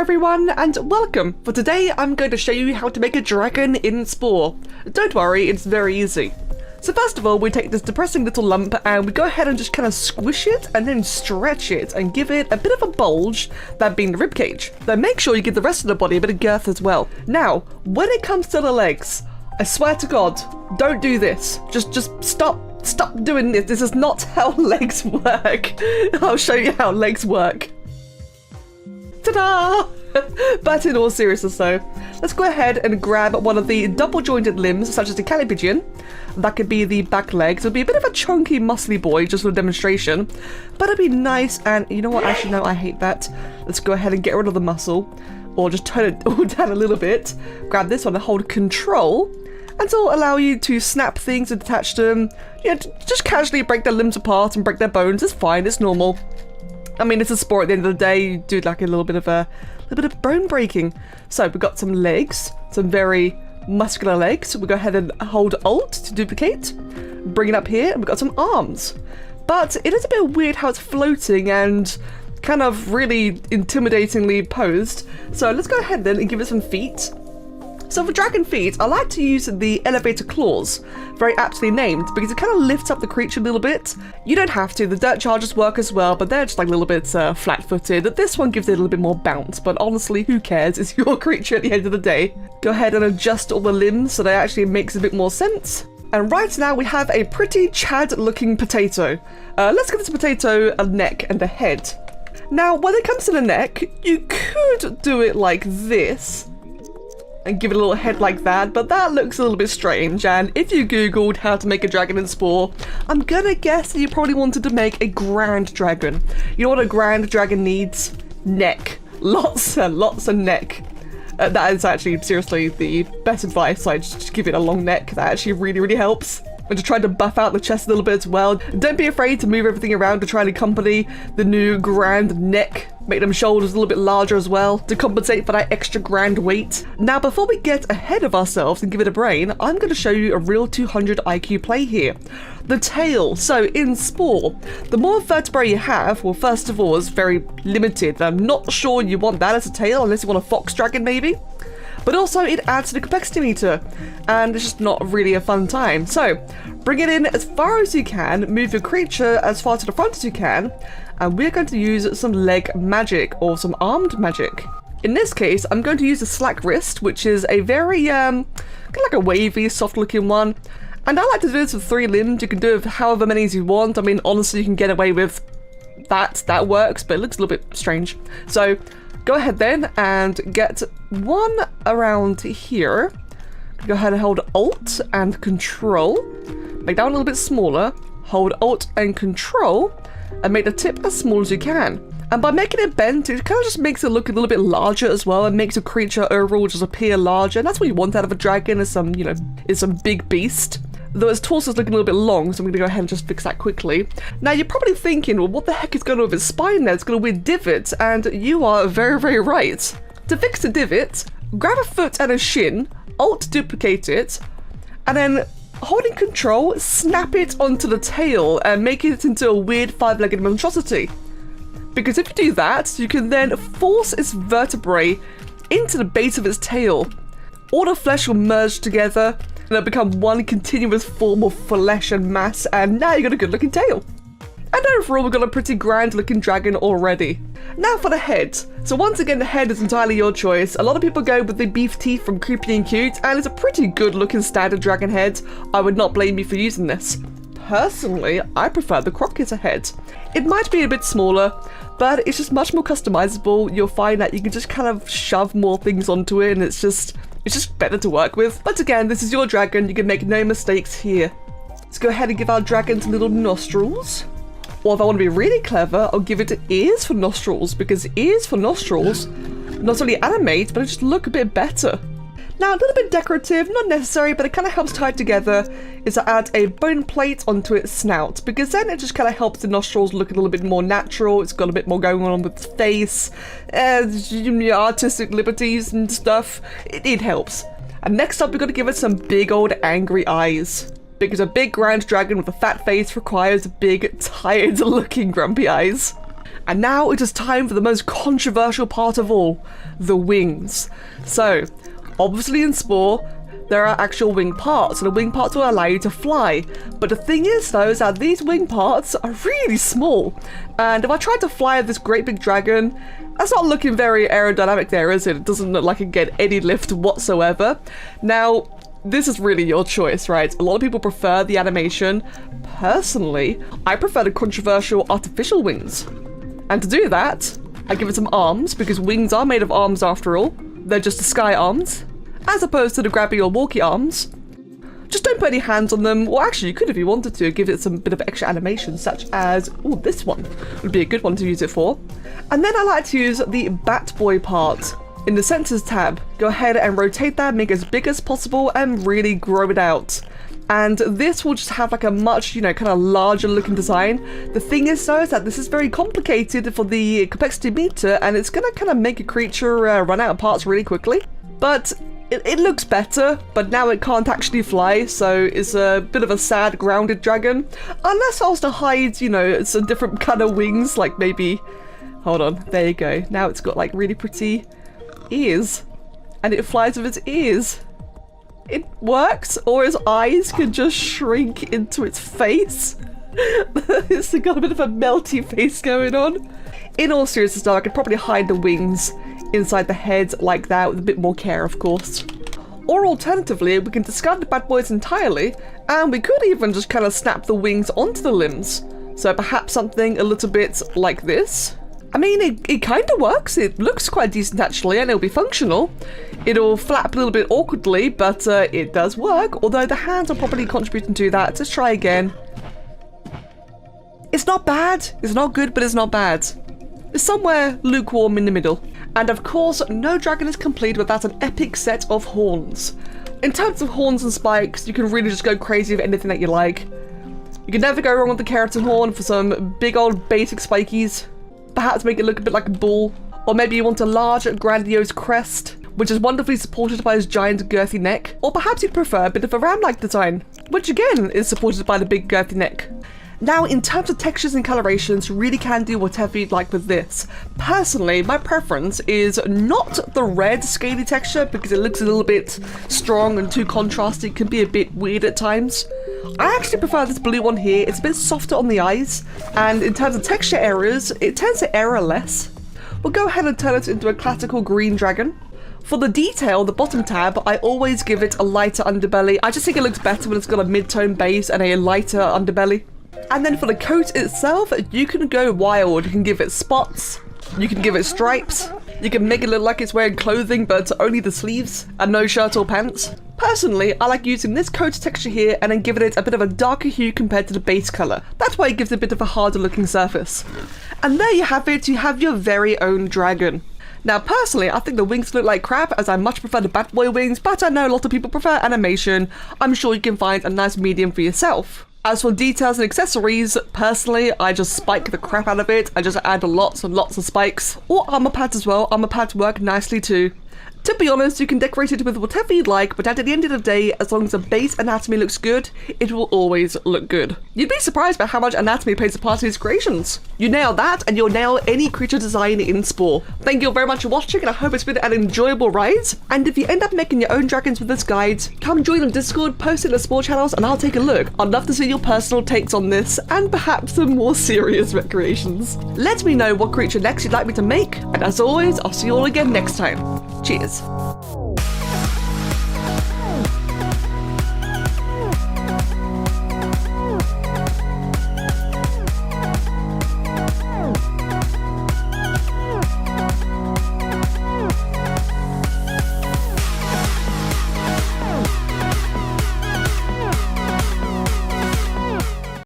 everyone, and welcome! For today I'm going to show you how to make a dragon in Spore. Don't worry, it's very easy. So first of all, we take this depressing little lump and we go ahead and just kind of squish it and then stretch it and give it a bit of a bulge, that being the ribcage. Then make sure you give the rest of the body a bit of girth as well. Now, when it comes to the legs, I swear to God, don't do this. Just stop doing this. This is not how legs work. I'll show you how legs work. Ta-da! But in all seriousness though, let's go ahead and grab one of the double jointed limbs such as the calipigian. That could be the back legs. It'll be a bit of a chunky muscly boy just for a demonstration, but it'll be nice. And you know what, actually no, I hate that. Let's go ahead and get rid of the muscle, or just turn it all down a little bit. Grab this one and hold control, and it'll allow you to snap things and detach them. You know, just casually break their limbs apart and break their bones. It's fine, it's normal. I mean, it's a sport at the end of the day. You do like a little bit of bone breaking. So we've got some legs, some very muscular legs. We'll go ahead and hold Alt to duplicate. Bring it up here, and we've got some arms. But it is a bit weird how it's floating and kind of really intimidatingly posed. So let's go ahead then and give it some feet. So for dragon feet, I like to use the elevator claws, very aptly named, because it kind of lifts up the creature a little bit. You don't have to, the dirt charges work as well, but they're just like a little bit flat-footed. This one gives it a little bit more bounce, but honestly, who cares? It's your creature at the end of the day. Go ahead and adjust all the limbs so that actually makes a bit more sense. And right now we have a pretty Chad-looking potato. Let's give this potato a neck and a head. Now, when it comes to the neck, you could do it like this, and give it a little head like that, but that looks a little bit strange. And if you googled how to make a dragon in Spore, I'm gonna guess that you probably wanted to make a grand dragon. You know what a grand dragon needs? Neck. Lots and lots of neck. That is actually seriously the best advice. Like, just give it a long neck. That actually really helps. And to try to buff out the chest a little bit as well. Don't be afraid to move everything around to try and accompany the new grand neck. Make them shoulders a little bit larger as well to compensate for that extra grand weight. Now, before we get ahead of ourselves and give it a brain, I'm going to show you a real 200 IQ play here. The tail. So in Spore, the more vertebrae you have, well, first of all, is very limited. I'm not sure you want that as a tail unless you want a fox dragon maybe. But also it adds to the complexity meter, and it's just not really a fun time. So bring it in as far as you can, move your creature as far to the front as you can, and we're going to use some leg magic or some armed magic. In this case, I'm going to use a slack wrist, which is a very kind of like a wavy, soft looking one. And I like to do this with 3 limbs. You can do it with however many as you want. I mean, honestly, you can get away with that works, but it looks a little bit strange. So go ahead then and get one around here. Go ahead and hold Alt and Control. Make that one a little bit smaller. Hold Alt and Control and make the tip as small as you can. And by making it bent, it kind of just makes it look a little bit larger as well, and makes a creature overall just appear larger. And that's what you want out of a dragon, is some, you know, is some big beast. Though its torso is looking a little bit long, so I'm going to go ahead and just fix that quickly. Now, you're probably thinking, well, what the heck is going on with its spine there? It's got a weird divot, and you are very right. To fix the divot, grab a foot and a shin, Alt duplicate it, and then holding Control, snap it onto the tail and make it into a weird 5-legged monstrosity. Because if you do that, you can then force its vertebrae into the base of its tail. All the flesh will merge together, and it'll become one continuous form of flesh and mass, and now you've got a good looking tail. And overall, we've got a pretty grand looking dragon already. Now for the head. So once again, the head is entirely your choice. A lot of people go with the beef teeth from Creepy and Cute, and it's a pretty good looking standard dragon head. I would not blame you for using this. Personally, I prefer the crocodile head. It might be a bit smaller, but it's just much more customizable. You'll find that you can just kind of shove more things onto it, and it's just better to work with. But again, this is your dragon. You can make no mistakes here. Let's go ahead and give our dragon some little nostrils. Or if I want to be really clever, I'll give it ears for nostrils, because ears for nostrils not only animate, but it just look a bit better. Now, a little bit decorative, not necessary, but it kind of helps tie it together, is to add a bone plate onto its snout, because then it just kind of helps the nostrils look a little bit more natural. It's got a bit more going on with its face, artistic liberties and stuff. It helps. And next up, we've got to give it some big old angry eyes, because a big grand dragon with a fat face requires big, tired looking grumpy eyes. And now it is time for the most controversial part of all, the wings. So, obviously in Spore, there are actual wing parts, and the wing parts will allow you to fly. But the thing is though, is that these wing parts are really small. And if I tried to fly this great big dragon, that's not looking very aerodynamic there, is it? It doesn't look like it can get any lift whatsoever. Now, this is really your choice, right? A lot of people prefer the animation. Personally, I prefer the controversial artificial wings. And to do that, I give it some arms, because wings are made of arms after all. They're just the sky arms, as opposed to the grabby or walkie arms. Just don't put any hands on them, or actually you could if you wanted to, give it some bit of extra animation, such as, ooh, this one would be a good one to use it for. And then I like to use the Bat Boy part. In the Sensors tab, go ahead and rotate that, make it as big as possible, and really grow it out. And this will just have like a much, you know, kind of larger looking design. The thing is though, is that this is very complicated for the complexity meter, and it's gonna kind of make a creature run out of parts really quickly. But it looks better, but now it can't actually fly, so it's a bit of a sad grounded dragon. Unless I was to hide, you know, some different kind of wings, like maybe, hold on, there you go. Now it's got like really pretty ears, and it flies with its ears. It works, or its eyes can just shrink into its face. It's got a bit of a melty face going on. In all seriousness though, I could probably hide the wings inside the head like that with a bit more care, of course. Or alternatively, we can discard the bad boys entirely, and we could even just kind of snap the wings onto the limbs. So perhaps something a little bit like this. I mean, it kind of works. It looks quite decent actually, and it'll be functional. It'll flap a little bit awkwardly, but it does work, although the hands are probably contributing to that. Let's try again. It's not bad. It's not good, but it's not bad. It's somewhere lukewarm in the middle. And of course, no dragon is complete without an epic set of horns. In terms of horns and spikes, you can really just go crazy with anything that you like. You can never go wrong with the keratin horn for some big old basic spikies. Perhaps make it look a bit like a bull. Or maybe you want a large, grandiose crest, which is wonderfully supported by his giant, girthy neck. Or perhaps you'd prefer a bit of a ram-like design, which again is supported by the big, girthy neck. Now, in terms of textures and colorations, you really can do whatever you'd like with this. Personally, my preference is not the red scaly texture, because it looks a little bit strong and too contrasty. It can be a bit weird at times. I actually prefer this blue one here. It's a bit softer on the eyes, and in terms of texture areas, it tends to error less. We'll go ahead and turn it into a classical green dragon. For the detail, the bottom tab, I always give it a lighter underbelly. I just think it looks better when it's got a mid-tone base and a lighter underbelly. And then for the coat itself, you can go wild. You can give it spots, you can give it stripes, you can make it look like it's wearing clothing but only the sleeves and no shirt or pants. Personally, I like using this coat texture here and then giving it a bit of a darker hue compared to the base colour. That's why it gives it a bit of a harder looking surface. And there you have it, you have your very own dragon. Now personally, I think the wings look like crap, as I much prefer the Bat Boy wings, but I know a lot of people prefer animation. I'm sure you can find a nice medium for yourself. As for details and accessories, personally, I just spike the crap out of it. I just add lots and lots of spikes. Or armor pads as well. Armor pads work nicely too. To be honest, you can decorate it with whatever you'd like, but at the end of the day, as long as the base anatomy looks good, it will always look good. You'd be surprised by how much anatomy plays a part in these creations. You nail that, and you'll nail any creature design in Spore. Thank you very much for watching, and I hope it's been an enjoyable ride. And if you end up making your own dragons with this guide, come join the Discord, post it in the Spore channels, and I'll take a look. I'd love to see your personal takes on this, and perhaps some more serious recreations. Let me know what creature next you'd like me to make, and as always, I'll see you all again next time. Cheers.